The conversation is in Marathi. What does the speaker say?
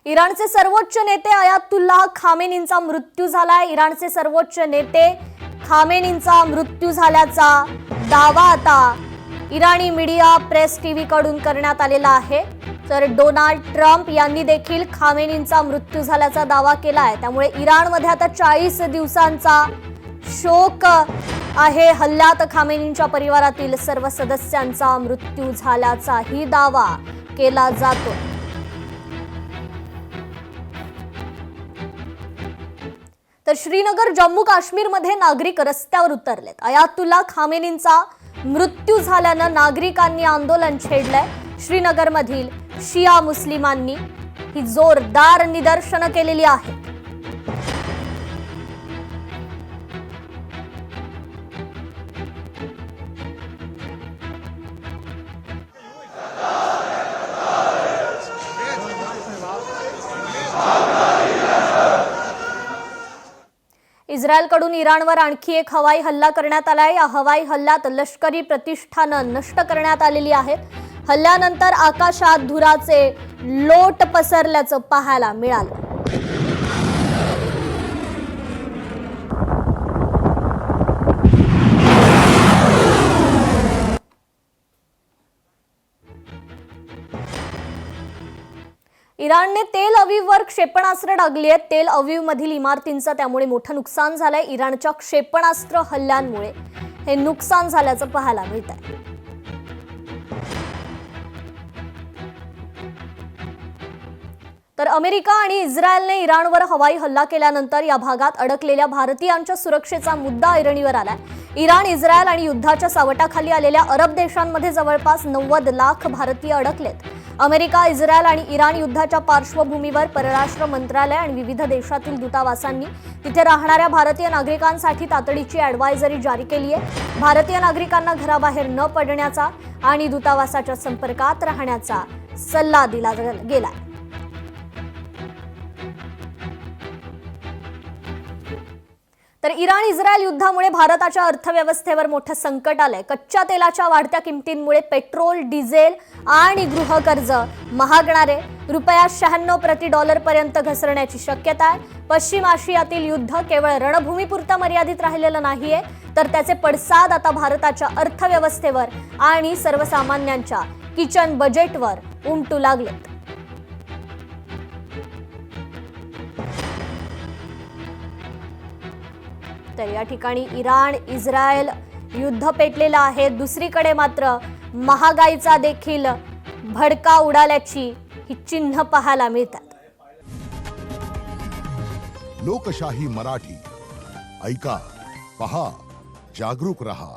इराणचे सर्वोच्च नेते अयातुल्लाह खामेनींचा मृत्यू झालाय। इराणचे सर्वोच्च नेते खामेनींचा मृत्यू झाल्याचा दावा आता इराणी मीडिया प्रेस टीव्ही कडून करण्यात आलेला आहे। तर डोनाल्ड ट्रम्प यांनी देखील खामेनींचा मृत्यू झाल्याचा दावा केला आहे। त्यामुळे इराणमध्ये आता 40 दिवसांचा शोक आहे। हल्ल्यात खामेनींच्या परिवारातील सर्व सदस्यांचा मृत्यू झाल्याचाही दावा केला जातो। तर श्रीनगर जम्मू काश्मीर मध्ये नागरिक रस्त्यावर उतरलेत। अयातुल्लाह खामेनींचा मृत्यू झाल्यानं नागरिकांनी आंदोलन छेडलंय। श्रीनगर मधील शिया मुस्लिमांनी ही जोरदार निदर्शनं केलेली आहेत। इस्रायलकडून इराणवर आणखी एक हवाई हल्ला करण्यात आलाय। या हवाई हल्ल्यात लष्करी प्रतिष्ठानं नष्ट करण्यात आलेली आहेत। हल्ल्यानंतर आकाशात धुराचे लोट पसरल्याचं पाहायला मिळालं। इराणने तेल अवीववर क्षेपणास्त्र डागली आहेत। तेल अवीव मधील इमारतींचं त्यामुळे मोठं नुकसान झालंय। इराणच्या क्षेपणास्त्र हल्ल्यांमुळे हे नुकसान झाल्याचं पाहायला मिळतंय। तर अमेरिका आणि इस्रायलने इराणवर हवाई हल्ला केल्यानंतर या भागात अडकलेल्या भारतीयांच्या सुरक्षेचा मुद्दा ऐरणीवर आलाय। इराण, इस्रायल आणि युद्धाच्या सावटाखाली आलेल्या अरब देशांमध्ये जवळपास 90 लाख भारतीय अडकलेत। अमेरिका, इस्रायल आणि इराण युद्धाच्या पार्श्वभूमीवर परराष्ट्र मंत्रालय आणि विविध देशातील दूतावासांनी तिथे राहणाऱ्या भारतीय नागरिकांसाठी तातडीची ॲडव्हायझरी जारी केली आहे। भारतीय नागरिकांना घराबाहेर न पडण्याचा आणि दूतावासाच्या संपर्कात राहण्याचा सल्ला दिला गेलाय। तर इराण इस्रायल युद्धामुळे भारताच्या अर्थव्यवस्थेवर मोठं संकट आलंय। कच्च्या तेलाच्या वाढत्या किमतींमुळे पेट्रोल, डिझेल आणि गृहकर्ज महागणारे रुपया 96 प्रति डॉलर पर्यंत घसरण्याची शक्यता आहे। पश्चिम आशियातील युद्ध केवळ रणभूमीपुरतं मर्यादित राहिलेलं नाहीये, तर त्याचे पडसाद आता भारताच्या अर्थव्यवस्थेवर आणि सर्वसामान्यांच्या किचन बजेटवर उमटू लागलेत। तर या ठिकाणी इराण इस्रायल युद्ध पेटलेलं आहे। दुसरीकडे मात्र महागाईचा देखील भडका उडाल्याची ही चिन्ह पाहायला मिळतात। लोकशाही मराठी ऐका, पहा, जागरूक रहा।